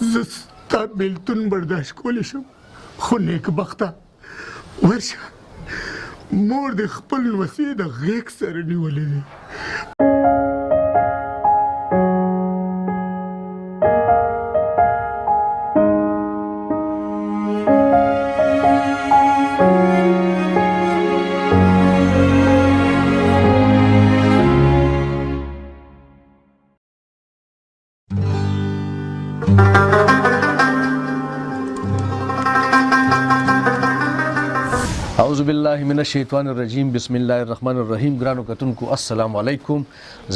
زه ستا بېلتون برداشت کولی شم خو نیکبخته ورشه مور د خپل لمسۍ د غېږ سره نیولی دی اعوذ بالله من الشیطان الرجیم بسم الله الرحمن الرحیم ګرانو کتونکو السلام علیکم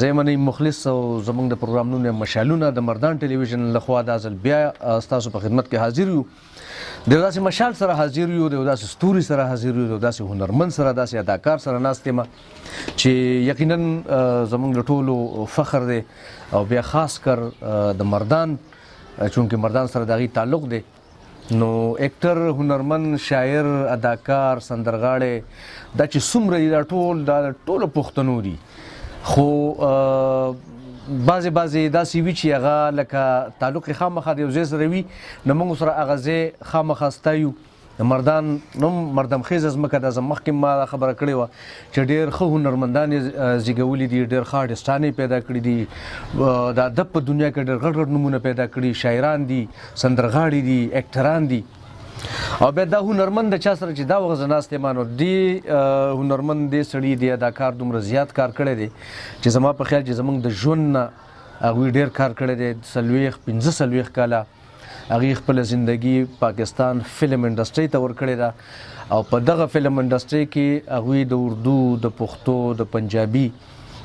زه منی مخلص او زمونږ د پروګرامونو مشالونه د مردان ټلویزیون لخوا د ازل بیا تاسو په خدمت کې حاضر یو د داسې مشال سره حاضر یو د داسې ستوري سره حاضر یو د داسې هنرمند سره داسې اداکار سره ناستې ما چې یقینا زمونږ د ټولو فخر دی او بیا خاص کر د مردان چونکه مردان سره دغه تعلق دی نو اکټر هنرمند شاعر اداکار سندرغاړی دا چې څومره دي دا ټول پښتنو دي خو بعضې داسې وي چې هغه لکه تعلق یې خامخا د یو ځای سره وي نو موږ سره هغه ځای خامخا ستایو د مردان نوم مردمخیزه ځمکه ده مخکې ما خبره کړې وه چې ډېر ښه هنرمندان یې زیږولي دي ډېر ښه آرټسټان یې پیدا کړي دي د ادب په دنیا کې ډېر غټ غټ نومونه پیدا کړي شاعران دي سندرغاړي دي اکټران دي او بیا دا هنرمند د چا سره چې دا وخت زه ناست یم نو دې هنرمند دې سړي دې اداکار دومره زیات کار کړی دی چې زما په خیال چې زموږ د ژوند نه هغوی ډېر کار کړی دی 45 کاله هغې خپله زندګي پاکستان فلم انډسټرۍ ته ورکړې ده او په دغه فلم انډسټرۍ کې هغوی د اردو د پښتو د پنجابي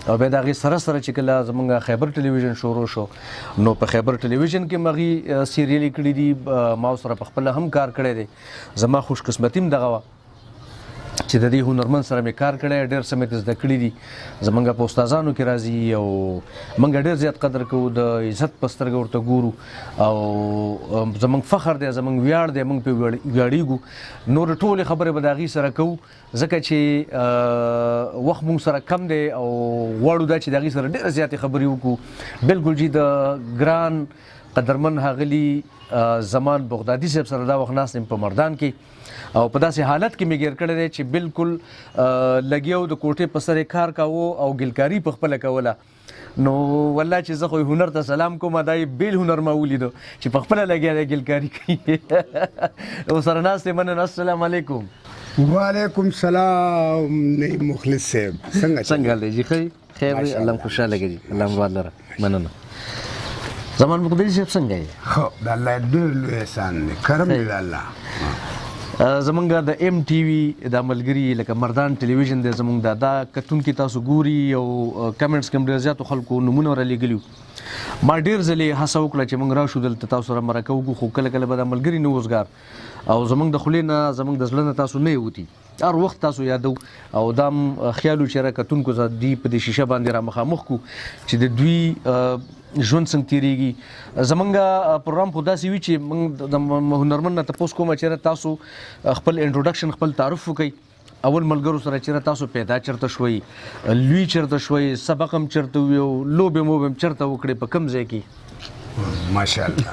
او بیا د هغې سره سره چې کله زموږ خیبر ټلویزیون شروع شو نو په خیبر ټلویزیون کې م هغې سیریلې کړي دي ما سره پخپله هم کار کړی دی زما خوش قسمتي هم دغه وه چې د دې هنرمند سره مې کار کړی ډېر څه مې زده کړي دي زموږ په استادانو کې راځي او موږ ډېر زیات قدر کوو د عزت په سترګه ورته ګورو او زموږ فخر دی زموږ ویاړ دی موږ پرې ویاړېږو نور ټولې خبرې به د هغې سره کوو ځکه چې وخت موږ سره کم دی او غواړو دا چې د هغې سره ډېرې زیاتې خبرې وکړو بالکل جي د ګران قدرمن ښاغلي زمان بغدادي صاحب سره دا وخت ناست یم په مردان کې او په داسې حالت کې مې ګیر کړی دی چې بالکل لګیا د کوټې په سر یې کار کاوه او ګلکاري په خپله کوله نو والله چې زه خو هنر ته سلام کوم دا یې بیل هنر ما ولیدو چې په خپله لګیا دی ګلکاري کوي او سره ناست یم مننه السلام علیکم وعلیکم سلام مخلص صاحب څنګه حال دی جي ښه خیر دی الله خوشحاله کړي الله مبارک لره مننه زمان بغدادي صاحب څنګه یې ښه د الله ډېر لوی احسان دی کرم دی د الله زمونږ د ایم ټي وي دا ملګري لکه مردان ټلویزیون دی زمونږ دا کتونکي تاسو ګوري او کمنټس کې هم ډېر زیاتو خلکو نومونه رالیږلي ما ډېر ځلې هڅه وکړه چې موږ راشو دلته تاسو سره مرکه وکړو خو کله کله به دا ملګري نه وزګار او زمونږ د خولې نه زمونږ د زړه نه تاسو نه یوتي هر وخت تاسو یادو او دا خیال و چې را کتونکو زه دوی په دې شیشه باندې را مخامخ کړو چې د دوی ژوند څنګه تیریږي زمونږ پروګرام خو داسې وي چې موږ د هنرمند نه تپوس کوم چې تاسو خپل انټروډکشن خپل تعارف وکړئ اول ملګرو سره چې تاسو پیدا چرته شوي لوی چرته شوي سبق هم چرته وي او لوبې موبې هم چرته وکړئ په کوم ځای کې ماشاءالله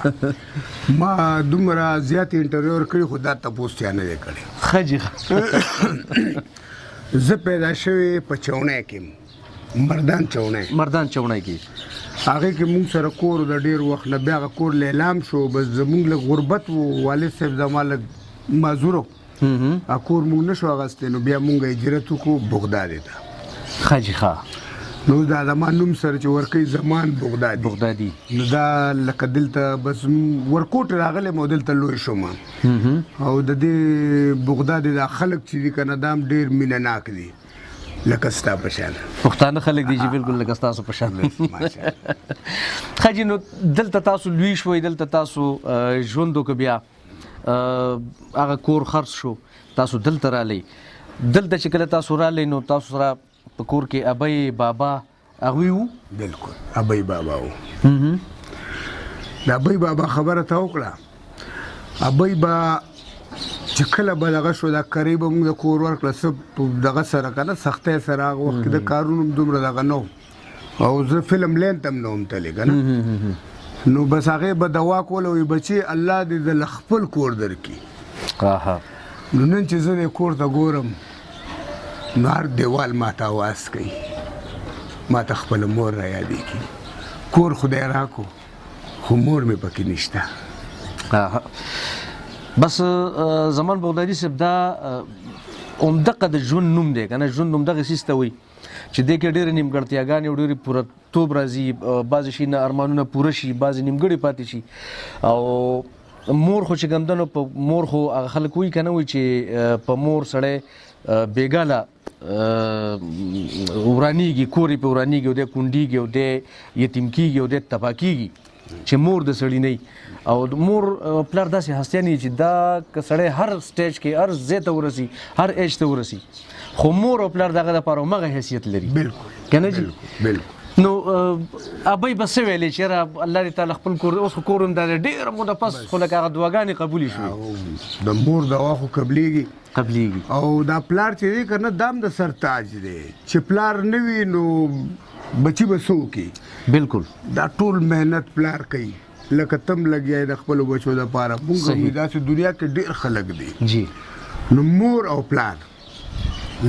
ما دومره زیات انټرویو ورکړي خو دا تپوس چا نه دی کړی ښه جي زه پیدا شوی په چونی کې مردان چونی کې هغې کې مونږ سره کور د ډېر وخت نه بیا هغه کور لیلام شو بس زمونږ لږ غربت و والد صاحب زما لږ معذور و کور مونږ نه شو اخیستی نو بیا مونږ هجرت وکړو بغدادي ته ښه جي ښه نو دا زما نوم سره چې ورکوي زمان بغدادي نو دا لکه دلته بس ورکوټ راغلی م او دلته لوی شوم او د دې بغدادي دا خلک چې دي که نه دا هم ډېر مینه ناک دي لکه ستا په شان پښتانه خلک دي چې بالکل لکه ستاسو په شان ښه جي نو دلته تاسو لوی شوئ دلته تاسو ژوند وکړه بیا هغه کور خرڅ شو تاسو دلته رالی دلته چې کله تاسو رالی نو تاسو سره په کور کې ابۍ بابا هغوی وو بالکل ابۍ بابا وو د ابۍ بابا خبره ته وکړه ابۍ با چې کله به دغه شو دا کرۍ به مونږ د کور ورکړه څه دغه سره که نه سختۍ سره هغه وخت کې د کارونو هم دومره دغه نه او زه فلم لین ته هم نه وم تللی که نه نو بس هغه به دوا کوله وي بچي الله دې د خپل کور درکړي. نو نن چې زه دې کور ته ګورم نو هر دیوال ماته اواز کوي، ماته خپل مور را یادېږي. کور خدای راکو خو مور مې پکې نشته. بس زمان بغدادي صاحب دا همدغه د ژوند نوم دی که نه، ژوند همدغه څیز ته وایي چې دې کې ډېرې نیمګړتیاګانې او ډېرې پوره توب راځي، بعضې شي نه ارمانونه پوره شي، بعضې نیمګړې پاتې شي. او مور خو چې ګمدنو په مور خو هغه خلک وایي که نه وایي چې په مور سړی بېګاله ورانېږي، کور یې پې ورانېږي او دی کونډېږي او دی یتیم کېږي او دی تباه کېږي چې مور د سړي نه وي. او د مور پلار داسې هستیان چې دا که سړی هر سټیج کې هر ځای ته ورسي، هر ایج ته ورسي، خو مور او پلار دغه دپاره همغه حیثیت لري. بالکل که نه جي؟ بالکل. نو ابۍ به څه ویلې چې یاره الله دې تعالی خپل کور اوس خو کور هم دا ډېره موده پس خو لکه هغه دعاګانې قبولې شوې. د مور دوا خو قبلېږي او دا پلار چې دی که نه دا هم د سر تاج دی. چې پلار نه وي نو بچي به څه وکړي؟ بالکل. دا ټول محنت پلار کوي لکه تم لګیا د خپلو بچو دپاره. مونږ هم داسې دنیا کې ډېر خلک دي. جی. نو مور او پلار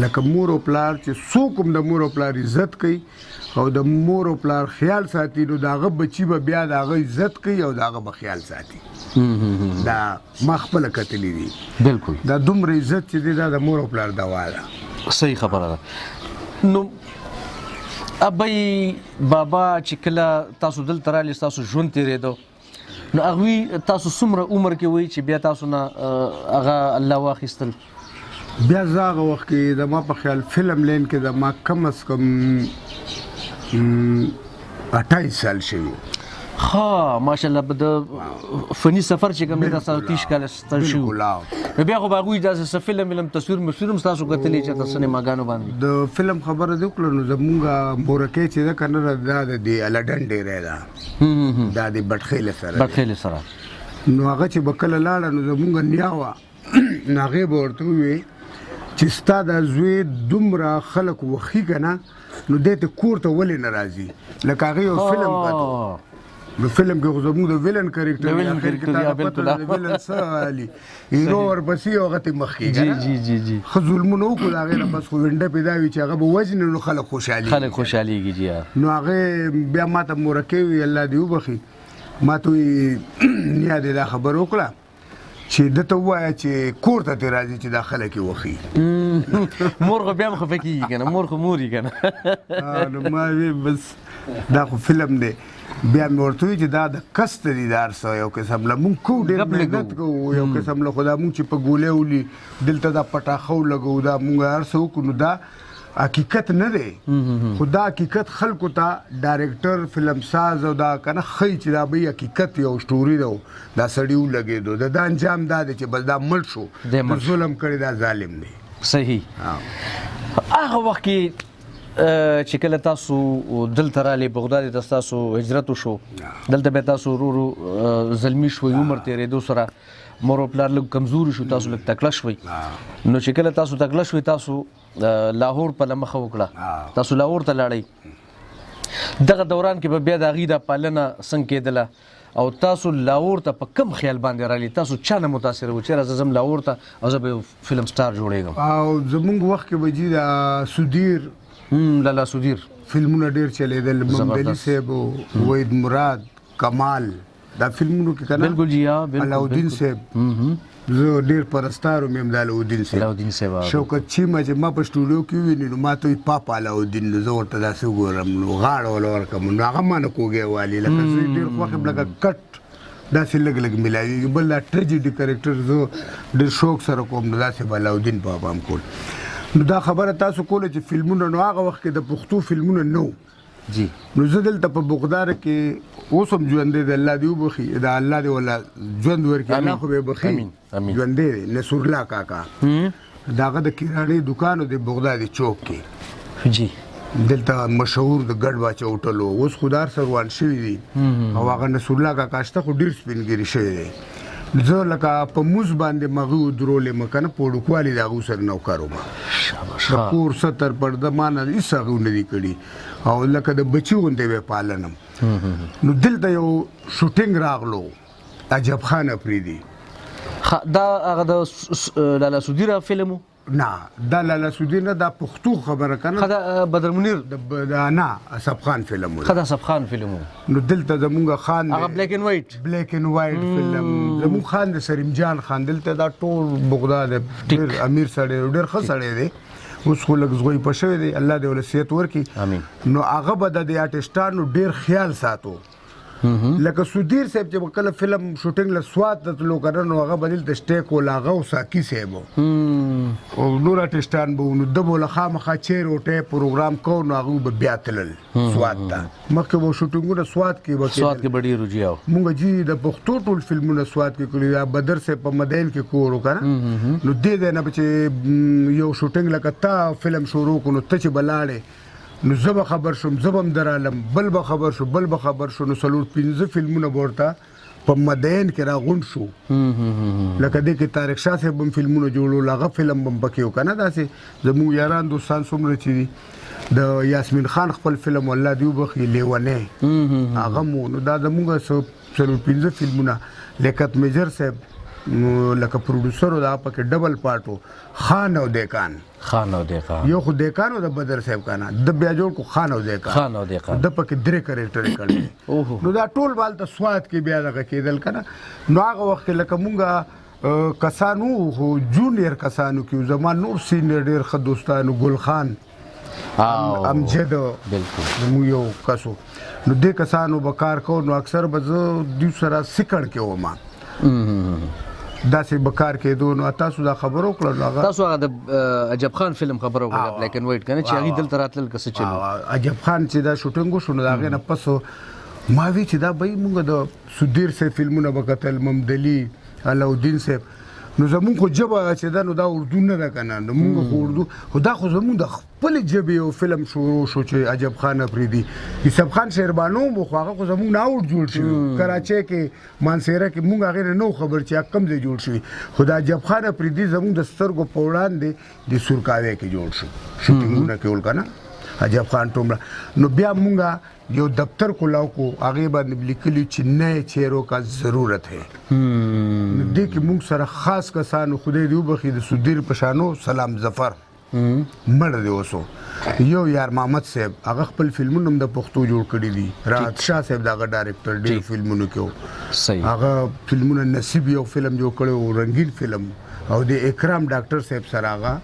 لکه مور او پلار چې څوک هم د مور او پلار عزت کوي او د مور او پلار خیال ساتي نو د هغه بچي به بیا د هغه عزت کوي او د هغه به خیال ساتي. دا ما خپله کتلي دي. بالکل. دا دومره عزت چې دی دا د مور او پلار دوا ده. صحیح خبره ده. نو ابۍ بابا چې کله تاسو دلته رالې ستاسو ژوند تېرېدو نو هغوی تاسو څومره عمر کې وایي چې بیا تاسو نه هغه الله واخیستل؟ بیا زه هغه وخت کې زما په خیال فلم لین کې زما کم از کم 28 سال شوي. ها ماشاءالله به د فني سفر چې کوم دی تاسو 30 کاله ستاسو شو. نو بیا خو به هغوی داسې څه فلم تصویر هم ستاسو کتلی چې تاسو سینماګانو باندې د فلم خبره دې وکړه نو زمونږ مورکۍ چې ده که نه دا د دې الډن ډیری ده، دا د بټخیلې سره. نو هغه چې به کله لاړه نو زمونږ نیا وه نو هغې به ورته وویې چې ستا دا زوی دومره خلک وخي که نه نو دی ته کور ته ولې نه راځي. لکه هغې یو فلم کتو نو فلم کې خو زموږ د ویلن کرکټر ویلن څه علي هیرو ورپسې او هغه ته مخکې جی ښه ظلمونه وکړو د هغې نه بس خو ونډه پیدا وي چې هغه به وژني نو خلک خوشحالېږي. جی. نو هغې بیا ما ته مورکۍ وي الله دې وبخي ما ته وایي نیا دې دا خبره وکړه چې ده ته ووایه چې کور ته ترې راځي چې دا خلک یې وښي. مور خو بیا هم خفه کېږي که نه، مور خو مور وي که نه. نو ما وی بس دا خو فلم دی. بیا مې ورته ووایي چې دا د کس ته دي دا هر څه یو قسم له مونږ کوو ډېر محنت کوو یو قسم له خو دا مونږ چې په ګولۍ ولي دلته دا پټاخه ولګوو دا مونږ هر څه وکړو نو دا حقیقت نه دی. خو دا حقیقت خلکو ته ډایرکټر فلم ساز او دا که نه ښیي چې دا به حقیقت یو سټوري ده دا سړي ولګېدو د دا انجام دا دی چې بس دا مړ شو ظلم کړی دا ظالم دی. صحیح. هغه وخت کې چې کله تاسو دلته رالې بغداد ته ستاسو هجرت وشو دلته بیا تاسو ورو زلمي شوئ عمر تېرېدو سره مور او پلار لږ کمزوري شو تاسو لږ تکړه شوئ نو چې کله تاسو تکړه شوئ تاسو لاهور په لمخه وکړه تاسو لاهور ته لاړئ دغه دوران کې به بیا د هغې دا پالنه څنګه کېدله او تاسو لاهور ته په کم خیال باندې رالي تاسو چا نه متاثر وو چېرې زه ځم لاهور ته او زه به فلم سټار جوړېږم او زمونږ وخت کې به جي دا سودیر لالا سودیر فلمونه ډېر چلېدل ممدلي صاحب وحید مراد کمال دا فلمونو کې که نه بالکل جی علاؤدین صاحب زه ډېر پرستار وم یم د علاؤدین صاحب شوکت چیمه چې ما په سټوډیو کې وویني نو ما ته وایي پاپا علاؤدین نو زه ورته داسې وګورم نو غاړه وله ورکړم نو هغه ما نه کوږی والي لکه زه ډېر خوښ یم لکه کټ داسې لږ لږ میلاوېږي بل دا ټریجډي کرکټر زه ډېر شوق سره کوم نو داسې به علاؤدین بابا هم کول نو دا خبره تاسو کوله چې فلمونه نو هغه وخت کې د پښتو فلمونه نه و جی نو زه دلته په بغداد کې اوس هم ژوندی دی الله دې وبخي دا الله دې ولا ژوند ورکړي الله خو به یې بخي ژوندی دی نصرالله کاکا د هغه د کراڼې دوکان دی بغداد چوک کې جی دلته مشهور د ګډ باچه هوټل و اوس خو دار روان شوي دي او هغه نصرالله کاکا شته خو ډېر سپینګیري شوی دی زه لکه په موز باندې مغې ودرولې که نه په وړوکوالي د هغو سره نوکر وم د کور ستر پرده ما نه هېڅ هغه نه دي کړي او لکه د بچي غوندې به پالنم نو دلته یو شوټینګ راغلو عجب خان افریدي دا هغه د لالا سودیره فلم نه دا لالا سودی نه دا پښتو خبره کنه دا بدر منیر نه اسف خان فلم خدا اسف خان فلم نو دلته زمونږ خان هغه بلیک اینڈ وایټ فلم زمونږ خان د سریم جان خان دلته دا ټول بغداد ډېر امیر سړی ډېر ښه سړی دی اوس خو لږ زغوی په شوی دی الله دې ول صحت ورکړي نو هغه به د آرټسټانو ډېر خیال ساتو لکه سودیر صاحب چې کله فلم شوټینګ له سوات ته تلو کنه نو هغه بدل د سټیک ولاغه او ساکی صاحب او نور آرټسټان به نو د بوله خامخا چیر او ټیپ پروګرام کو نو هغه به بیا تلل سوات ته مخکې وو شوټینګونه سوات کې بډې رجیاو مونږ جی د پښتو ټول فلمونه سوات کې کړی یا بدر صاحب په مدین کې کورو کنه نو دې نه چې یو شوټینګ لکه تا فلم شروع کو نو ته چې بلاړې نو زه خبر شوم زبم درالم بل به خبر شو نو څلور 15 فلمونه ورته په مدین کې راغون شو لکه دې کې طارق شاه صاحب هم فلمونه جوړول هغه فلم هم پکې وکنه داسې زموږ یاران دوستان څومره چې د یاسمین خان خپل فلم الله دی وبخي لیونه هغه مو نو دا زموږ څلور 15 فلمونه لیکت میجر صاحب لکه پروډوسر دا پکې ډبل پارټو خان او دیکان یو خو دیکانو د بدر صاحب کنه د بیا جوړ کو خان او دیکان د پکې درې کریکټر کړي نو دا ټول بالته سواد کې بیا دغه کېدل کنه نو هغه وخت لکه مونږه کسانو خو جونیئر کسانو کې زمان نور سینیئر ډېر ښه دوستانو ګل خان امجد بالکل مو یو کسو نو دې کسانو به کار کو نو اکثر به زه دوی سره سکړ کې وم داسې بکار کېدو نو تاسو دا خبرو کړل تاسو هغه د عجب خان فلم خبرو کړل بلیک اینڈ وایټ کنه چې هغه دلته راتل کس چلو عجب خان چې دا شوټینګ شو نو دا غنه پسو ما وی چې دا به موږ د سودیر سه فلمونه وکتل ممدلی علاؤالدین صاحب نو زمون خو جبه چې دا نو دا اردو نه ده کنه نو موږ خو اردو خدا خو زمون د خپل جبه یو فلم شروع شو چې عجب خان افریدي یوسف خان شهربانو مو خو هغه خو زمون نه اورد جوړ شو کراچي کې مانسیره کې موږ هغه نو خبر چې کم ځای جوړ شو خدا عجب خان افریدي زمون د سترګو په وړاندې د سورکاوي کې جوړ شو شوټینګونه کې ول کنه عجب خان ټومره نو بیا مونږه یو دفتر کولاو کو هغه باندې لیکلی چې نئے چهروں کا ضرورت ہے دې کې موږ سره خاص کسانو خدای دې وبخي د سودیر پشانو سلام ظفر مړ دی اوسو یو یار محمد صاحب هغه خپل فلمونه د پښتو جوړ کړی دي راحت شاه صاحب دغه ډایرکټر ډېر فلمونو کې صحیح هغه فلمونه نصیب یو فلم جوړ کړو رنگین فلم او د اکرام ډاکټر صاحب سره هغه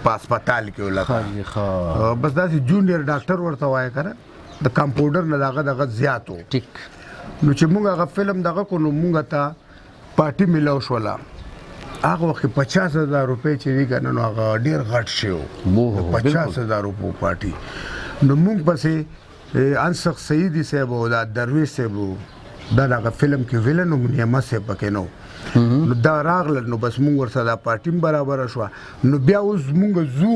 پاسپټال کې ولګا بس داسې جونیئر ډاکټر ورته وای کړه د کمپاوډر نه دغه زیاتو ټیک نو چې موږ هغه فلم دغه کو نو موږ ته پارټي ملاو شولا هغه وخت 50,000 روپۍ چې دی کنه نو هغه ډیر غټ شو 50,000 روپۍ پارټي نو موږ پسې انسخ سیدی صاحب او دا درویش صاحب دا هغه فلم کې ویلن او نیمه صاحب پکې نو نو دا راغله نو بس موږ ورسره دا پارټي برابر شو نو بیا اوس موږ زو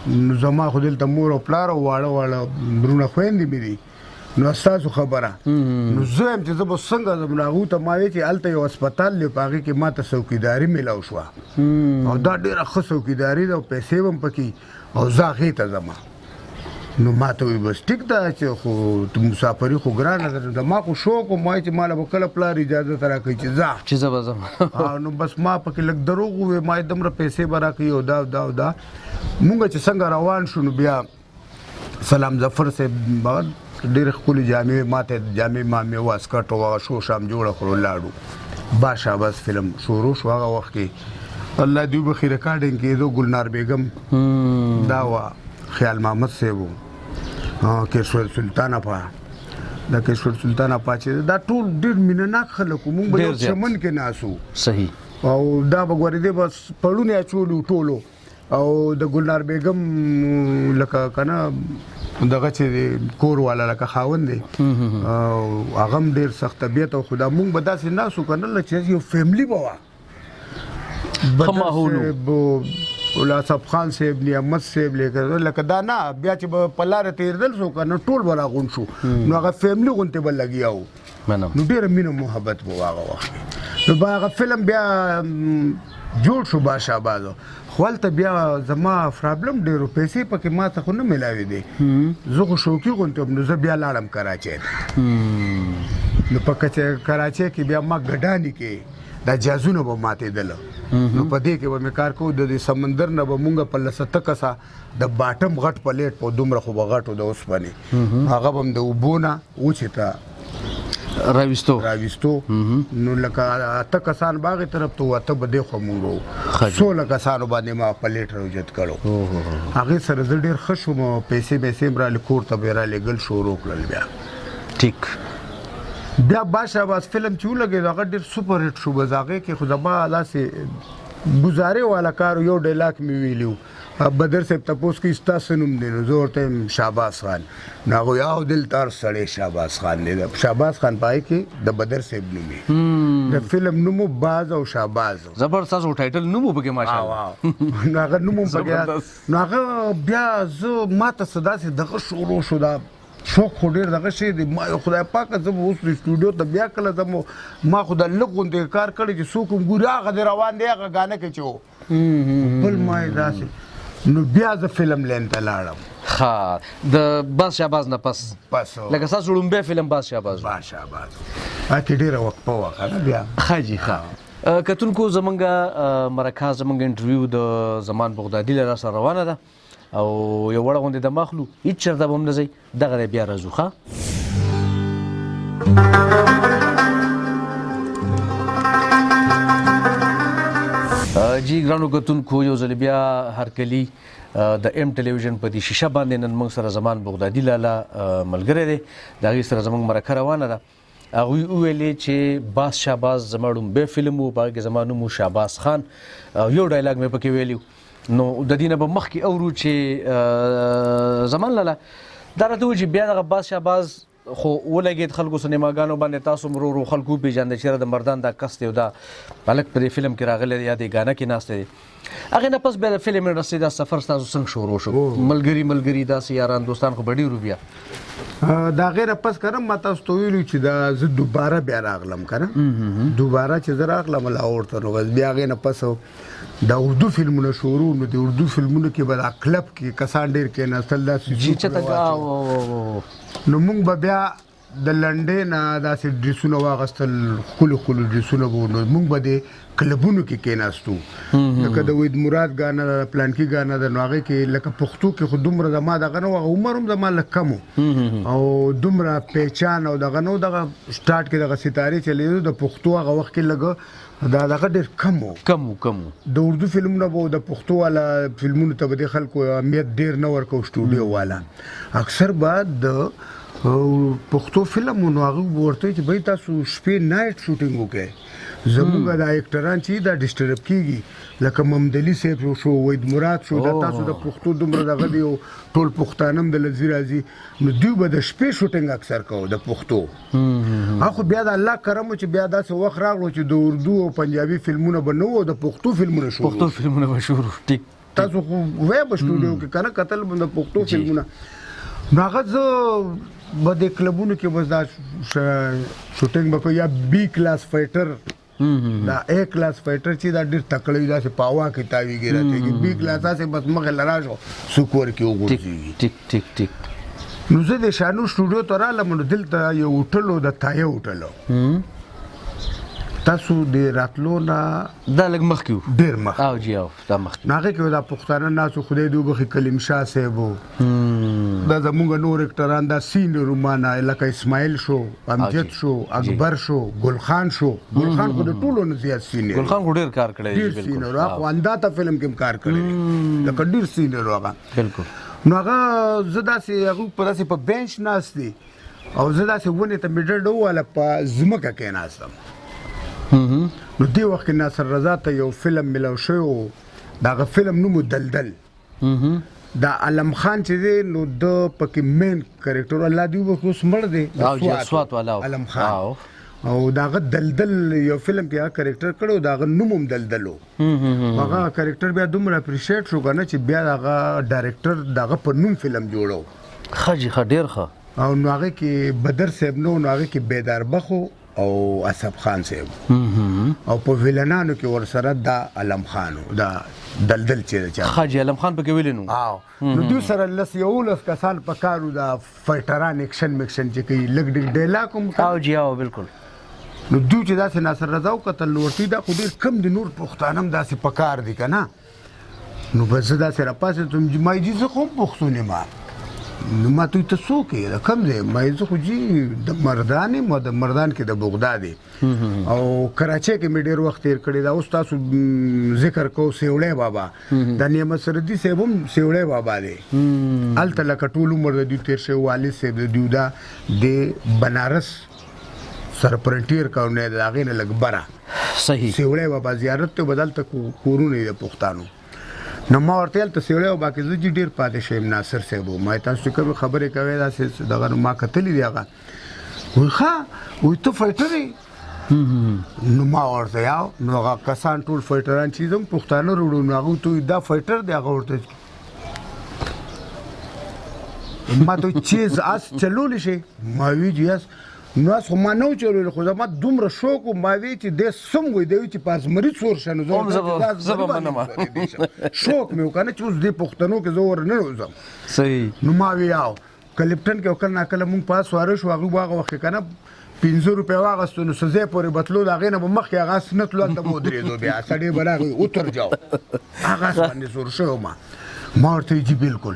نو زما خو دلته مور او پلار او واړه برونه خويندې مې دي نو تاسو خبره نو زه هم چې زه به څنګه زمونږ ته ما وی چې هلته یو هسپتال دی په هغې کې ما ته څوکیداري میلاو شوه او دا ډېره ښه څوکیداري ده او پیسې هم پکې او زه هغې ته ځم نو ما ته وی بس ټیک ده چې خو مسافري خو ګرانه ده د ما خو شوق و ما چې ماله به کله پلار اجازه ته راکوي چې زه به ځم نو بس ما پکې لږ دروغ ووی ما یې دومره پیسې به راکوي او دا مونږ چې څنګه روان شو نو بیا سلام ظفر صاحب ډېرې ښکلې جامې ما ته جامې مامې واسکټ او هغه شو شام جوړه کړو لاړو باشه بس فلم شروع شو هغه وخت کې الله دې وبخي ریکارډینګ کېدو ګلنار بیګم دا وه خیال محمد صاحب کیشور سلطان اپا دا کیشور سلطان اپا چې دا ټول ډېر مینهناک خلک وو موږ به یو چمن کې ناسو صحیح او دا به ګورې دی بس پړونه اچولو ټولو او د ګلنار بیګم لکه کنه دغه چې کور والا لکه خاوند دی او هغه هم ډېر سخت طبیعت او خدا مونږ به داسې ناسو کنه چې یو فیملی به وه بدر صاحب خان صاحب نیامت صاحب لکه دا نه بیا چې به په لاره تېرېدل شو کنه ټول به راغونډ شو نو هغه فیملی غوندې به لګیا وو نو ډېره مینه محبت به هغه وخت نو به هغه فلم بیا جوړ شو بادشاه بازو خو هلته بیا زما پرابلم ډېر و پیسې پکې ما ته خو نه میلاوې دی زه خو شوقي غوندې وم نو زه بیا لاړم کراچۍ ته نو په کراچۍ کې بیا ما ګډاني کې دا جازونه به ماتېدله نو په دې کې به مې کار کوو د سمندر نه به مونږ په لسته کسه د باټم غټ پلیټ په دومره خو به غټو د اوسپنې هغه به هم د اوبو نه اوچې ته راویستو نو لکه اته کسان باغې طرف ته اته به دې خوا مونږ وو 16 کسانو باندې ما پلیټ راوجت کړو هغې سره زه ډېر ښه شوم پیسې مې رالې کور ته به یې رالېږل شروع کړل بیا ټیک بیا باشه باز فلم چې ولګېد هغه ډېر سوپر هټ شو بس هغې کې خو زما داسې ګزارې والا کار یو ډایلاګ مې ویلي و بدر صاحب تپوس کوي ستا څه نوم دی نو زه ورته یم شهباز خان نو هغوی او دلدار سړی شهباز خان دی شهباز خان په هغې کې د بدر صاحب نوم یې د فلم نوم باز او شهباز زبردست ټایټل نوم و پکې ماشاءالله نو هغه نوم هم پکې نو هغه بیا زه ما ته څه داسې دغه شروع شو دا شوق خو ډېر دغه شی دی ما خدای پاکه زه به اوس سټوډیو ته بیا کله ځم ما خو د لږ غوندې کار کړی چې څوک هم ګوري هغه دې روان دی هغه ګانه کې چې و بل ما یې داسې نو بیا زه فلم لین ته لاړم ښه د باز شهباز نه پس لکه ستاسو ړومبی فلم باز شهباز شهباز هغې ډېره وقفه وه که نه بیا ښه جي ښه کتونکو زمونږ مرکه زمونږ انټرویو د زمان بغدادي له راسره روانه ده او یو وړه غوندې د ماخلو هېڅ چېرته به هم نه ځئ دغه دی بیا راځو ښه جی ګرانو کتونکو یو ځل بیا هرکلي د ایم ټلویزیون په دې شیشه باندې نن موږ سره زمان بغدادي لالا ملګری دی د هغې سره زموږ مرکه روانه ده هغوی وویلې چې باز شهباز زما ړومبی فلم و په هغې کې زما نوم و شهباز خان یو ډایلاګ مې پکې ویلی نو د دې نه به مخکې اورو چې زمان لالا دا راته ووایي چې بیا دغه باز شهباز خو ولګېد خلکو سینماګانو باندې تاسو هم ورو ورو خلکو وپېژانده چې د مردان دا کس دی او دا هلک په دې فلم کې راغلی دی یا دې ګانه کې ناستی دی هغې نه پس بیا د فلم انډسټرۍ دا سفر ستاسو څنګه شروع شو ملګري داسې یاران دوستان خو به ډېر وو بیا د هغې نه پس که نه ما تاسو ته ویلي چې دا زه دوباره بیا راغلم که نه دوباره چې زه راغلم لاهور ته نو بس بیا هغې نه پس د اردو فلمونه شروع نو د اردو فلمونو کې به دا کلب کې کسان ډېر کېناستل داسې نو موږ به بیا د لنډۍ نه داسې ډریسونه واغوستل ښکلو ډریسونه به نو موږ به د کلبونو کې کېناستو لکه د وید مراد ګانه ده پلانکي ګانه ده نو هغې کې لکه پښتو کې خو دومره زما دغه نه و هغه عمر هم زما لږ کم و او دومره پہچان او دغه نه و دغه سټارټ کې دغه ستارې چلېدو د پښتو هغه وخت کې لږ دا دغه ډېر کم و د اردو فلمونه به د پښتو والا فلمونو ته به د خلکو اهمیت ډېر نه ورکوو سټوډیو والا اکثر به د پښتو فلم نو هغوی به ورته وایي چې بهی تاسو شپې نایټ شوټینګ وکړئ زموږ دا اکټران چې دا ډسټرب کېږي لکه ممدلي صاحب شو وید مراد شو دا تاسو د پښتو دومره دغه دی او ټول پښتانه هم د لذي راځي نو دوی به د شپې شوټینګ اکثر کوو د پښتو خو بیا د الله کرم و چې بیا داسې وخت راغلو چې د اردو او پنجابي فلمونه به نه وو د پښتو فلمونه شروع ټیک تاسو خو وایه په سټوډیو کې که نه کتل به د پښتو فلمونه نو هغه زه به د کلبونو کې بس دا شوټینګ به کوو یا بی کلاس فایټر دا اے کلاس فایټر چې دا ډېر تکړه وي داسې په هوا کې تاویږي راته بی کلاس داسې بس مخې له راشو څوک ورکې وغورځېږي ټیک نو زه د شانو سټوډیو ته رالم نو دلته یو هوټل و د تایه هوټل تاسو د راتلو نه دا لږ مخکې و ډېر مخکې او جی او دا مخکې نو هغې کې دا پښتانه ناست و خدای دې وبخي کلیم شاه صاحب و دا زمونږ نور اکټران دا سینیور مانه لکه اسماعیل شو امجد شو اکبر شو ګلخان شو ګلخان خو د ټولو نه زیات سینیور ګلخان خو ډېر کار کړی ډېر سینیور هغه انداته فلم کې هم کار کړی لکه ډېر سینیور هغه بالکل نو هغه زه داسې هغوی په داسې په بینچ ناست دي او زه داسې ونې ته مې ډډه وواله په ځمکه کېناستم نو دې وخت کې ناصر رضا ته یو فلم ملاو شوی و د هغه فلم نوم و دلدل دا علم خان چې دی نو د پکې مین کرکټر الله دې وبخښي اوس مړ دی سوات والا علم خان او د هغه دلدل یو فلم کې هغه کرکټر کړی و د هغه نوم هم دلدل و هغه کرکټر بیا دومره اپریشیټ شو که نه چې بیا د هغه ډایرکټر د هغه په نوم فلم جوړو ښه جي ښه ډېر ښه او نو هغې کې بدر صاحب نو هغې کې بیدار بخ و او اسف خان صاحب او په ویلنانو کې ورسره دا علم خانو دا دلدل چې حاجی علم خان پکې ویل نو نو دوی سره لس یولس کسان په کارو دا فایټران اکشن چې کوي لږ ډېر ډیلاګ هم او جی او بالکل نو دوی چې داسې ناصر رضا وکتل نو ورته دا خو ډېر کم دي نور پښتانه هم داسې په کار دي که نه نو بس زه داسې راپاڅېدم ما جي زه خو هم پښتون یم نو ما ته ته څوک یې د کوم ځای ما زه خو جي د مردان یم د مردان کې د بغداد او کراچۍ کې مې ډېر وخت تېر کړی دا اوس تاسو ذکر کوو سیوړی بابا د نعمت سردي صاحب هم سیوړی بابا دی هلته لکه ټول عمر د دوی تېر شوی والد صاحب د دوی دا د بنارس سرپرنټیر کارونه د هغې نه لږ بره صحیح سیوړی بابا زیارت ته به دلته کورونه دي د پښتانو نو ما ورته ویل ته سیوړی بابا کې زه جي ډېر پاتې شوی یم ناصر صاحب ما تاسو چې کومې خبرې کوئ داسې دغه نو ما کتلي دي هغه وایي ښه وایي ته فایټر یې نو ما ورته یاو نو هغه کسان ټول فایټران چې زه هم پښتانه وروړو نو هغوی ته دا فایټر دی هغه ورته ما ته چیز اس چلولی شي ما وی جی اس نو اس خو ما نه و چلولی خو زما دومره شوق و ما وی چې دی سم وی دی چې په ازمري څور شه نو زه به منم شوق مې وکړه چې اوس دې پښتنو کې زه ور نه وځم صحیح نو ما وی یاو که لپټن کې کله ناکله مونږ پاس واره شو هغوی به هغه وخت کې که نه 500 روپۍ واغستو نو څه ځای پورې بتلو د هغې نه به مخکې هغه اس نه تلو هلته به ودرېدو بیا سړی به راغی اتر جاو هغه اس باندې زور شوی ما ورته ویل جي بالکل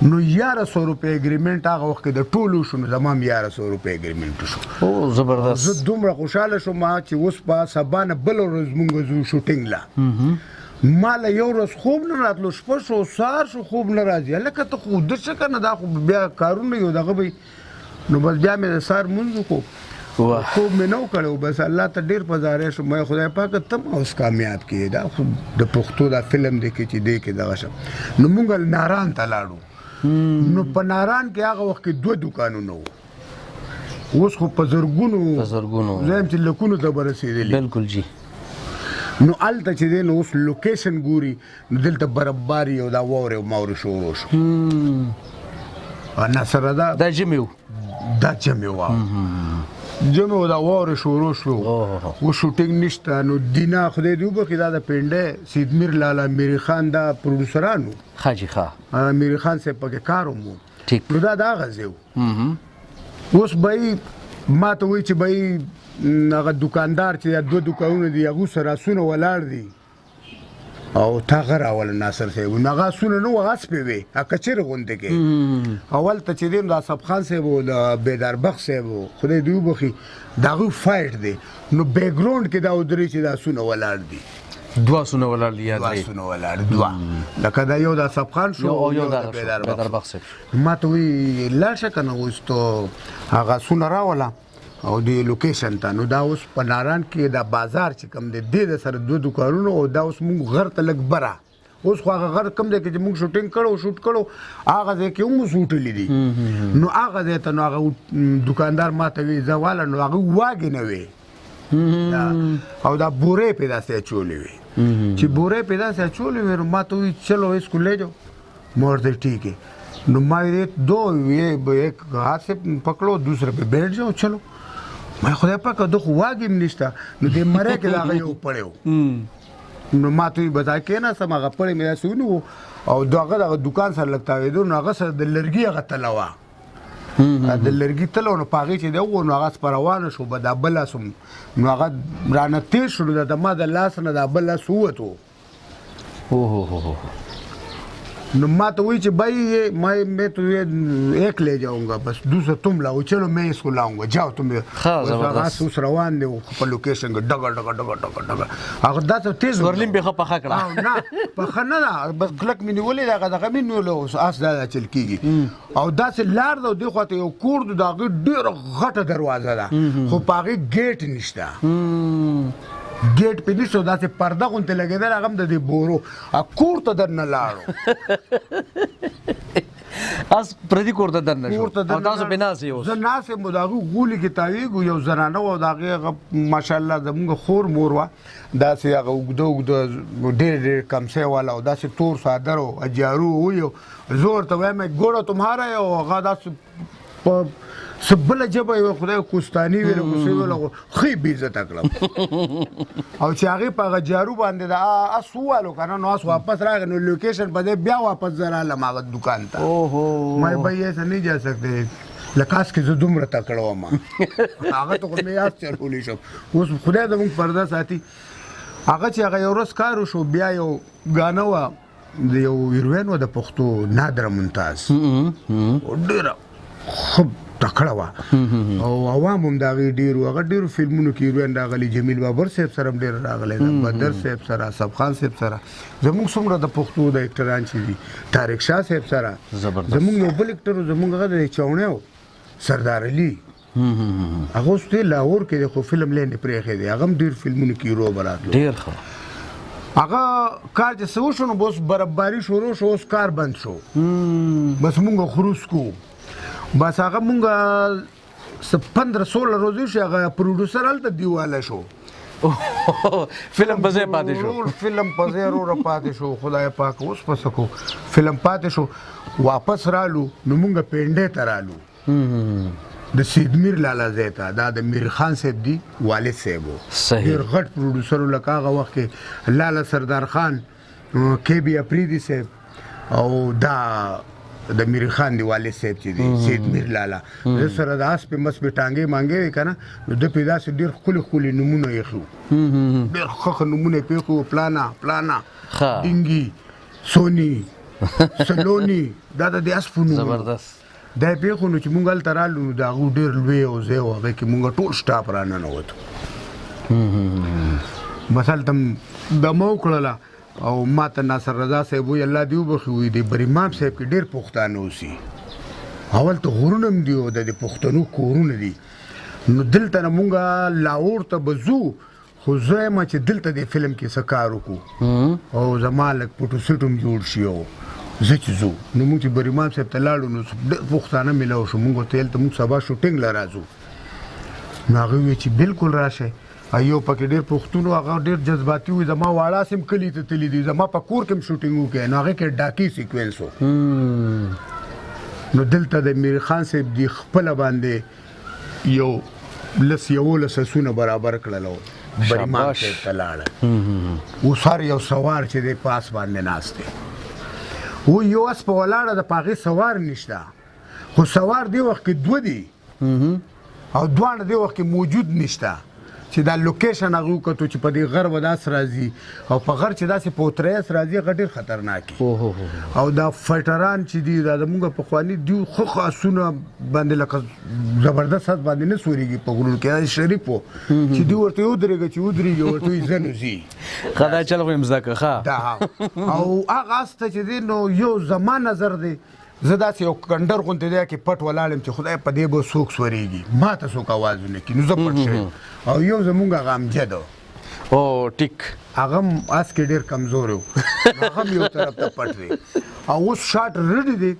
نو 1100 روپۍ اګریمنټ هغه وخت کې د ټولو شو نو زما هم 1100 روپۍ اګریمنټ شو او زبردست زه دومره خوشحاله شوم چې اوس په سبا نه بله ورځ مونږ ځو شوټینګ له ما له یو ورځ خوب نه راتلو شپه شو سهار شو خوب نه راځي هلکه ته خو وده شه که نه دا خو بیا کارونه یو دغه به نو بس بیا مې د سهار مونځ وکړو خوب مې نه وکړی بس الله ته ډېر په زاری شوم خدای پاکه ته هم اوس کامیاب کړې دا خو د پښتو دا فلم دی کې چې دی کې دغه شم نو مونږ ناران ته لاړو نو په ناران کې هغه وخت کې 2 دوکانونه وو اوس خو په زرګونو زه چې لکونو ته به رسېدلي بالکل جی نو هلته چې دی نو اوس لوکیشن ګوري نو دلته برفباري او دا واورې او ماورې شروع شو ناصر رضا دا جمع و دا جمع وه جمع و دا واورې شروع شو و شوټینګ نشته نو دینا خدای دې وبخي دا د پنډۍ سیدمیر لالا میري خان دا پروډوسرانو حاجی ښه میري خان صاحب پکې کار هم ټیک نو دا د هغه ځای و اوس به یې ما ته وایي چې به یې هغه دوکاندار چې 2 دوکانونه دي هغو سره اسونه ولاړ دي او تا هغه راوله ناصر صاحب نو هغه اسونه نه وه اسپې وې هغه کچرې غوندې کې اول ته چې دی نو د اصف خان صاحب و د بیدار بخت صاحب و خدای دې وبخي د هغوی فایټ دی نو بیکګراونډ کې دا ودرې چې دا اسونه ولاړ دي 2 اسونه ولاړ دي یا 2 اسونه ولاړ 2 لکه دا یو د اصف خان شو او یو د بیدار بخت صاحب ما ته وایي لاړ شه که نه اوس ته هغه اسونه راوله او د لوکیشن ته نو دا اوس په ناران کې دا بازار چې کوم دی دې د سره 2 دوکانونه او دا اوس مونږ غر ته لږ بره اوس خو هغه غر کوم دی کې چې مونږ شوټینګ کړو شوټ کړو هغه ځای کې هم اوس وټلي دي نو هغه ځای ته نو هغه دوکاندار ما ته وایي زه واله نو هغه واګې نه وې او دا بورې پې داسې اچولې وې چې بورې پې داسې اچولې وې نو ما ته وایي چلو اسکو لے جاؤ ما ورته ٹھیک ہے نو ما ایک ہاتھ سے پکڑو دوسرے پہ بیٹھ جاؤ چلو ما خدای پاکه د خو واګې هم نشته نو دې مرۍ کې د هغه یو پړی نو ما ته وایي بس هغه کېناستم هغه پړی مې داسې ونیو او دغه دوکان سره لږ تاوېدو نو هغه سره د لرګي هغه تله وه د لرګي تله نو په هغې چې دی وو نو هغه سپه روانه شو به دا بل لاس هم نو هغه رانه تېز شو نو د ما د لاس نه دا بل لاس ووتو نو ما تو وہی بھائی میں تو ایک لے جاؤں گا بس دوسرا تم لاؤ چلو میں اس کو لاؤں گا جاؤ تم اس روان دی په لوکیشن کې ډګ ډګ ډګ ډګ ډګ هغه دا ته تیز ورلین به پخه کړه نه پخه نه بس کلک مې نیولې دا دغه مې نیولې اس دا چل کیږي او دا سه لار دا دی خو ته یو کور دا ډېر غټه دروازه ده خو پاغه گیټ نشته گیټ په نشو داسې پرده غونته لګېدل هغه هم د دې بورو کور ته درنه لاړو اس پردي کور ته درنه شو او تاسو به ناسې اوس زه ناسې مو د هغوی غولي کې تاویږو یو زنانه وه د هغې ماشاءالله زمونږ خور مور وه داسې هغه اوږده اوږده ډېر ډېر کمسی والا او داسې تور څادر و جارو ویو زه ورته وایم ګوړه تمهاره او هغه داسې سبله جبه یو خدای کوستاني ویل کو څه ویل خې بې عزت کړم او چې هغه په جارو باندې دا اسوالو کنه نو اس واپس راغ نو لوکیشن په بیا واپس زراله ما دکان ته اوهو مې بھائی ایسا نہیں جا سکتے لکاس کې زه دومره تکړه وم هغه ته مې یاد چلولې شو اوس خدای د موږ پرده ساتي هغه چې هغه یو ورځ کار وشو بیا یو غانه و د یو هیروین و د پښتو نادره ممتاز ډېره خب تکړه وه او عوام هم د هغې ډېرو هغه ډېرو فلمونو کې هیروین راغلی جمیل بابر صاحب سره هم ډېر راغلی ده بدر صاحب سره اصف خان صاحب سره زموږ څومره د پښتو د اکټران چې دي طارق شاه صاحب سره زموږ یو بل اکټر و زموږ هغه د چوڼی و سردار علي هغه اوس دی لاهور کې دی خو فلم لینې پرېښی دی هغه هم ډېر فلمونو کې هیرو به راتلو ډېر ښه هغه کار چې څه وشو نو بس برابري شروع شو اوس کار بند شو بس مونږ خروس کو بس هغه مونږ 15-16 ورځې شو هغه پروډوسر هلته دیواله شو فلم په ځای پاتې شو فلم په ځای وروره پاتې شو خدای پاک اوس په څه کو فلم پاتې شو واپس رالو نو مونږ پینډې ته رالو د سید میر لالا ځای ته دا د میر خان صاحب دی والد صاحب و ډېر غټ پروډوسر و لکه هغه وخت کې لالا سردار خان کې بي اپریدي صاحب او دا د میر خان دی والد صاحب چې دی سید میر لالا زه سره د آس په مس په ټانګې مانګې وي که نه نو ده پې داسې ډېر ښکلي ښکلي نومونه ایښي وو ډېر ښه نومونه یې پېښي وو پلانا ډینګي سوني سلوني دا د دې اسپو نومونه زبردست دا یې پېښو نو چې مونږ هلته رالو نو د هغو ډېر لوی او ځای و هغې کې مونږ ټول سټاف راننوتو بس هلته دمه وکړله او ما ته ناصر رضا صاحب وایي الله دې وبخي وایي د برامام صاحب کې ډېر پښتانه اوسي هلته غرونه هم دي او د پښتنو کورونه دي نو دلته نه مونږ لاهور ته به ځو خو زه یم چې دلته دې فلم کې څه کار وکړو او زما لږ فوټوسیټ هم جوړ شي او زه چې ځو نو مونږ چې برامام صاحب ته لاړو نو ډېر پښتانه میلاو شو مونږ ورته ویل ته مونږ سبا شوټینګ له راځو نو هغوی ویل چې بالکل راشئ یو پکې ډېر پښتون و هغه ډېر جذباتي وي زما واړه سیم کلي ته تللي دي زما په کور کې هم شوټینګ وکړی نو هغې کې ډاکي سیکوینس و نو دلته د میر خان صاحب دی خپله باندې یو 11 اسونه برابر کړل او برامام صاحب ته لاړه اوس هر یو سوار چې دی په آس باندې ناست دی و یو اس په ولاړه د په هغې سوار نشته خو سوار دی وخت کې 2 دي او دواړه دی وخت کې موجود نشته چې دا لوکیشن هغه وکتو چې په دې غر به داس راځي او په غر چې داسې پوتریس راځي هغه ډېر خطرناک او دا فایټران چې دي دا زموږ پخواني دوی ښه آسونه باندې لکه زبردست هس باندې نه سورېږي په غرونو کې دا شریف و چې دوی ورته ودرېږه چې ودرېږي ورته وایي زه نو ځي ښه دا چل خو یې مزده کړه او هغه اس ته چې دی نو یو زما نظر دی زه داسې یو کنډر غوندې دی کې پټ ولاړم چې خدای په دې به څوک سورېږي ما ته څوک اواز ونه کړي نو زه پټ شوم او یو زمونږ هغه امجد و ټیک هغه هم اس کې ډېر کمزور و هغه هم یو طرف ته پټ دی او اوس شاټ ریډي دی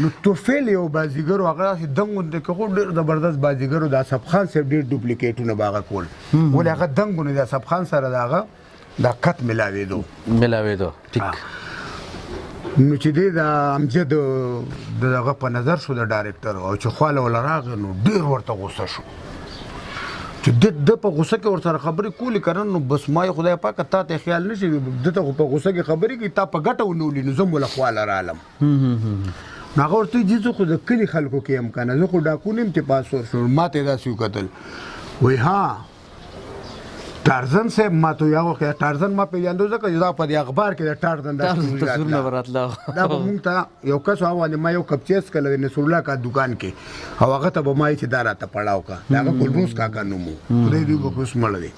نو توفیل یو بازیګر و هغه داسې دنګ غوندې که خو ډېر زبردست بازیګر و د اصف خان صاحب ډېر ډوپلیکیټونه به هغه کول ولې هغه دنګ و نو د اصف خان سره د هغه دا کت ملاوېدو ټیک نو چې دی د امجد دغه په نظر شو د ډایرکټر او چې خواله وله راغی نو ډېر ورته غوسه شو چې د په غوسه کې ورسره خبرې کولې که نه نو بس ما یې خدای پاکه تا ته خیال نه شي ده ته خو په غوسه کې خبرې کوي تا په ګټه ونولي نو زه م وله خواله رالم نو هغه ورته وایي زه خو د کلي خلکو کې یم که نه زه خو ډاکو نه یم چې پاسور شو ما ته یې داسې وکتل وایي ها ټارزن صاحب ما ته یو وخت ټارزن ما پیژندو ځکه چې دا په دې اخبار کې د ټارزن دا به مونږ ته یو کس واولې ما یو کپ چیس کړی د نصر الله کا دکان کې او هغه ته به ما یې چې دا راته پړاو کا د هغه ګلروز کاکا نوم و خدای دې وبخښي اوس مړ دی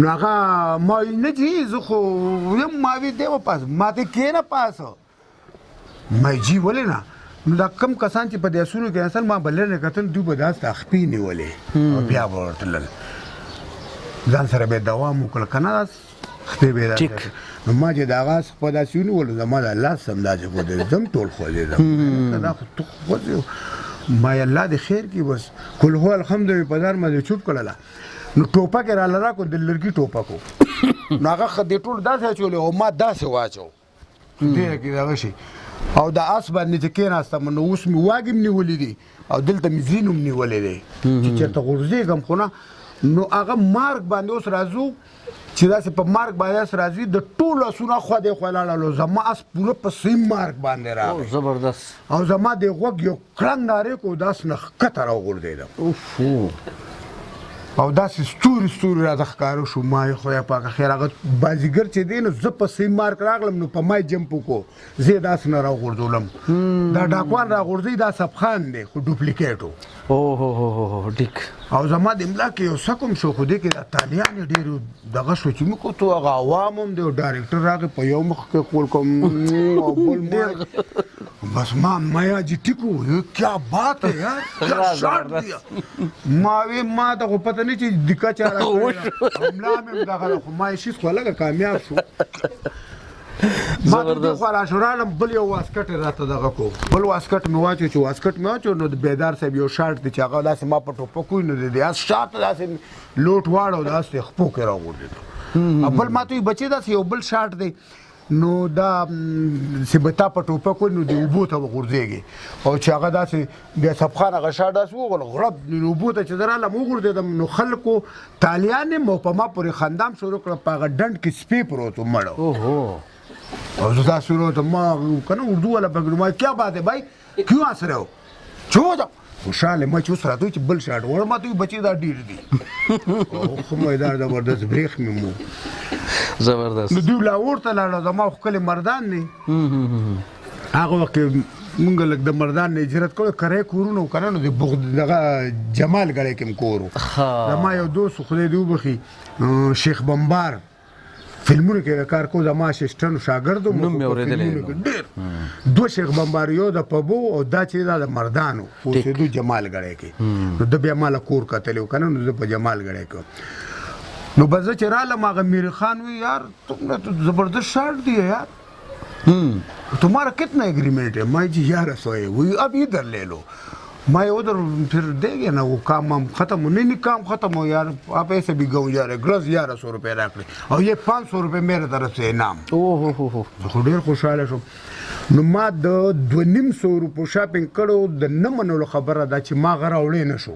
نو هغه ما ویل نه جي زه خو یم ما ویل دی وپاس ما ته کښېنه پاسه ما جي ولې نه نو دا کم کسان چې په دې اسونو کې اصل ما بل نه کتل دوی به داسې خپې نیولې او بیا به ورته تلل ځان سره به دوام وکړه که نه خپې به یې نو ما چې د هغه په داسې ونیولو زما د الله سم داسې خوځېدم ټول خوځېدم دا خو تو خوځې ما یې الله دې خیر کړي بس کل هو الحمد مې په ځان باندې چوپ کړله نو ټوپک یې راله راکړو د لرګي ټوپک و نو هغه دې ټول داسې اچولې او ما داسې واچو دې کې دغه شي او د آس باندې چې کېناستم نو اوس مې واګې هم نیولې دي او دلته مې زین هم نیولې دی چې چېرته غورځېږم خو نه نو هغه مارګ باندې اوس راځو چې داسې په مارګ باندې اوس راځي د ټولو آسونه خوا دې خوا لاړلو زما آس پوره په صحیح مارګ باندې راغی زبردست او زما د غوږ یو کړنګ نارې کو د آس نه ښکته راوغورځېدم او داسې ستوري راته ښکاره شو ما یې خدای پاکه خیر هغه بازیګر چې دی نو زه په صحیح مارک راغلم نو په ما یې جمپ وکړو زه یې داسې نه راغورځولم دا ډاکوان راغورځوي دا صفخان دی خو ډوپلیکیټ و ټیک او زما د املا کې یو څه کوم شو خو دې کې د تالیان یې ډېر دغه شو چې موږ تو هغه عوام هم دی او ډایرکټر راغی په یو مخ کې کول کوم او بل بس ما جی ټیکو کیا بات ہے یار کیا شاٹ دیا ما ته خو پته نه چې دکا چاره املا مې دغه خو ما شي خو لګه کامیاب شو ما دې خو را شورالم بل یو واسکټ راته دغه کو بل واسکټ مې واچو چې واسکټ مې واچو نو د بیدار صاحب یو شاټ دی چې هغه داسې ما په ټوپه کوی نو دی اس شاټ داسې لوټ واړو داسې خپو کې راغورځېد بل ما ته بچی داسې یو بل شاټ دی نو دا سبتا په ټوپه کوی نو دی اوبو ته وغورځېږي او چې هغه داسې بیا صفخان هغه شاټ داسې وغول غرب نو اوبو ته چې درالم وغورځېدم نو خلکو تالیان مو په ما پورې خندام شروع کړه په هغه ډنډ کې سپی پروت و مړو और जुदा शुरू तो माँ कहना उर्दू वाला पकड़ू माँ क्या बात है भाई क्यों हंस रहे हो छो जाओ खुशहाल है मैं चूस रहा तू बल शर्ट और मैं तू बची दा डीर दी मैदान जबरदस्त ब्रेक में मुंह जबरदस्त ندیو لاور ته لاړو زما خو کلی مردان نه هغه وخت مونږ لږ د مردان نه هجرت کړو کرای کورونه وکړه نو د دغه جمال ګړی کې م کورو زما یو دوست خدای دې وبخي شیخ بمبار فلمونو کې کار کو زما اسسټنټ شاګرد نوم مې اورېدلی ډېر دوه شیخ بمبار یو د پبو او دا چې دا د مردانو اوسېدو جمال ګړی کې نو د بیا ماله کور کتلی و که نه نو زه په جمال ګړی کې نو بس زه چې رالم هغه میر خان وی یار تم نے تو زبردست شاٹ دیا یار تمہارا کتنا ایگریمنٹ ہے میں جی 1100 ہے وہی اب ادھر لے لو میں ادھر پھر دے گیا نا وہ کام ہم ختم ہو نہیں کام ختم ہو یار آپ ایسے بھی گاؤں جا رہے گرز 1100 روپے رکھ لے اور یہ 500 روپے میرے طرف سے انعام ډېر خوشاله شوم نو ما د 250 روپو شاپینګ کړو د نه منلو خبره ده چې ما غره وړې نه شو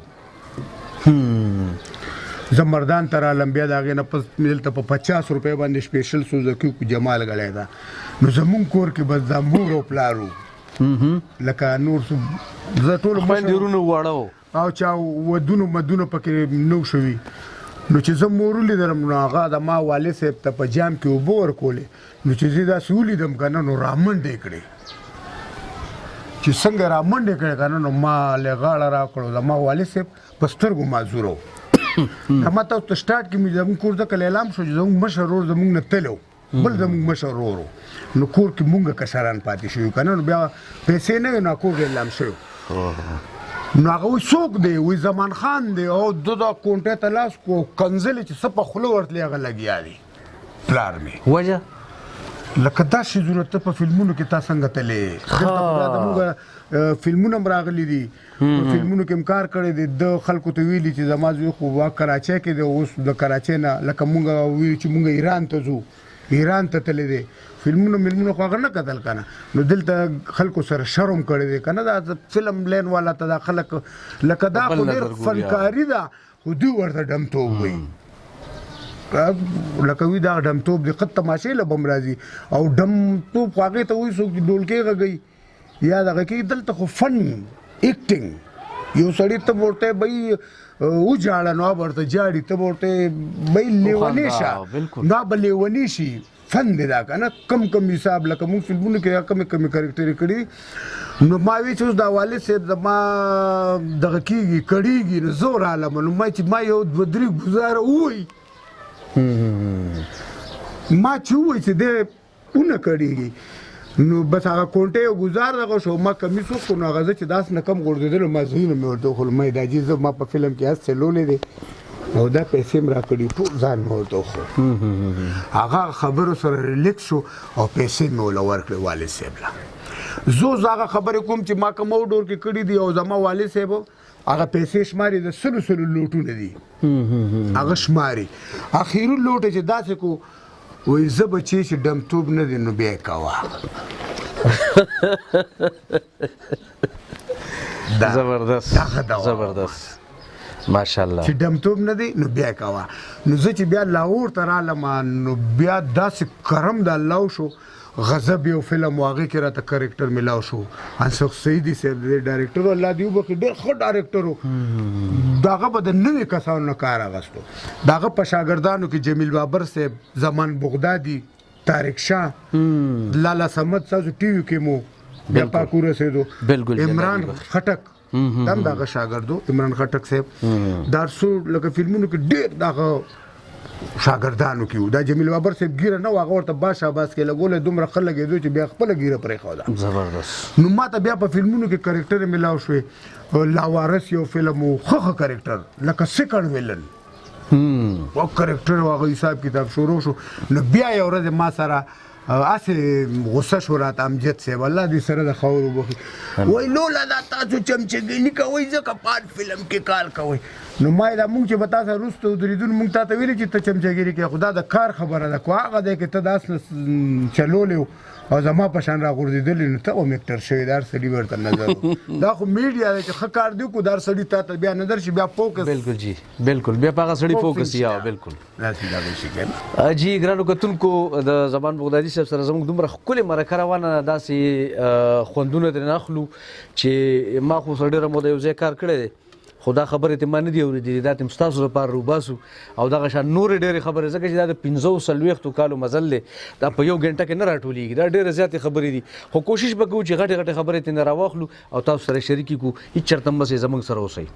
زه مردان ته رالم بیا د هغې نه پس مې دلته په 50 روپۍ باندې سپیشل سوزکي جمال غلی ده نو زمونږ کور کې بس دا مور او پلار وو لکه نور زه ټول خویندرونه واړه او چا ودونو مدونه پکې نو شوي نو چې زه مور ولیدلم نو هغه د ما والد صاحب ته په جام کې اوبه ورکولې نو چې زه داسې ولیدم که نه نو رامنډې کړې چې څنګه رامنډې کړې که نه نو ما له غاړه راکړو زما والد صاحب په سترګو معذور و ما تاسو ته سټارټ کې مې زموږ کور ځکه اعلان شو چې زموږ مشر ورور زموږ نه تللی و بل زموږ مشر ورور نو کور کې مونږ کسران پاتې شوي که نه نو بیا پیسې نه وي نو کور اعلان شوی نو هغه وایي څوک دی وایي زمان خان دی او ده دا کونټۍ ته لاس کو کنځلې چې څه په خوله ورتلې هغه لګیا دی پلار مې وجه لکه دا شیزونه ته په فلمونو کې تا څنګه تلې دلته زموږ فلمونه هم راغلي دي فلمونو کې هم کار کړی دی د خلکو ته ویلي چې زما زوی خو کراچۍ کې دی اوس د کراچۍ نه لکه مونږ ویلي چې مونږ ایران ته ځو ایران ته تللی دی فلمونو خو هغه نه کتل که نه نو دلته خلکو سره شرم کړی دی که نه دا فلم لین والا ته دا خلک لکه دا خو ډېر فنکاري ده خو دوی ورته ډمتوب وایي لکه وی دا ډمتوب دی قد تماشې له به م راځي او ډمتوب خو هغې ته وایي څوک چې ډولکۍ غږوي یا دغه کې دلته خو فن ایکټینګ یو سړي ته به ورته بی وجاړه نو به ورته جاړي ته به ورته بی لیونی شه نو به لیونی شي فن دی دا که نه کم حساب لکه مونږ فلمونو کې کمې کرکټرې کړي نو ما وی چې اوس دا والد صاحب زما دغه کېږي کړېږي نو زه ورالم نو ما چې ما یو 2-3 ګزاره ووایي ما چې ووایي چې دی ونه کړېږي نو بس هغه کونټۍ او ګزار دغه شو ما کمیس وکړو نو هغه زه چې داسې نه کم غورځېدلو ما زویونه مې ورته وښول ما دا جي زه ما په فلم کې هڅې لولې دی او دا پیسې م راکړي ټول ځان مې ورته وښو هغه خبرو سره ریلیکس شو او پیسې مې وله ورکړې والد صاحب له زه هغه خبرې کوم چې ما کوم ډور کې کړي دي او زما والد صاحب هغه پیسې شماري د 100 لوټونه دي هغه شماري اخیري لوټ چې داسې کو وایي زه به چې ډمتوب نه دی نو بیا یې کوه زبردست ماشاءالله. چې ډمتوب نه دی نو بیا کوه. نو زه چې بیا لاهور ته رالم نو بیا داسې کرم د الله شو، غضب یو فلم واغې کې راته کرکټر ملاو شو. انصف سیدي صاحب د ډایرکټر الله دې وبخښي ډېر ښه ډایرکټر و. د هغه به د نوي کسانو نه کار اخیستو. د هغه په شاګردانو کې جمیل بابر صاحب، زمان بغدادي، طارق شاه، لالا صمد تاسو ټي وي کې مو بیا پاکو رسېدو، عمران خټک دم دغه شاګردو، عمران خټک صاحب دارسو لکه فلمونو کې ډېر دغه شاګردانو کې و. دا جمیل بابر صاحب ګیره نه و، هغه ورته باز شاباز کې لګولی، دومره ښه لګېدو چې بیا خپله ګیره پرېښوده. زبردست. نو ما ته بیا په فلمونو کې کرکټر ملاو شوې. لاوارث یو فلم و، ښه کرکټر لکه سیکنډ ویلن و کرکټر و، هغه حساب کتاب شروع شو. نو بیا یو ورځ ما سره اسې غصه شو راته امجد صاحب، الله دې سره د خاورو وبخښي، وایي لولا دا تاسو چمچګیني کوئ ځکه پات فلم کې کار کوئ. نو ما دا مونږ چې به تا سره وروسته ودرېدو مونږ تا ته ویلي چې ته چمچګیري کوې، خو دا د کار خبره ده. کو هغه دی چې ته داس نه چلولی او زما په شان راغورځېدلي نو ته هم اکټر شوې، دا هر سړي ورته نظر و. دا خو میډیا دی چې ښه کار دی وکړو، دا هر سړي تا ته بیا نظر شي، بیا فوکس. بالکل جی بالکل، بیا په هغه سړي فوکس یا بالکل. جی ګرانو کتونکو، د زمان بغدادي صاحب سره زموږ دومره ښکلې مرکه روانه ده، داسې خوندونه ترې اخلو چې ما خو سره ډېره موده یو ځای کار کړی دی، خو دا خبرې ته ما نه دي اورېدلې، دا ته هم ستاسو لپاره روباسو. او دغه شان نورې ډېرې خبرې، ځکه چې دا د 45 کالو مزل دی، دا په یو ګنټه کې نه راټولېږي، دا ډېرې زیاتې خبرې دي. خو کوشش به کوو چې غټې غټې خبرې ترې نه راواخلو او تاسو سره شریکې کړو. هېڅ چېرته هم بس زموږ سره اوسئ.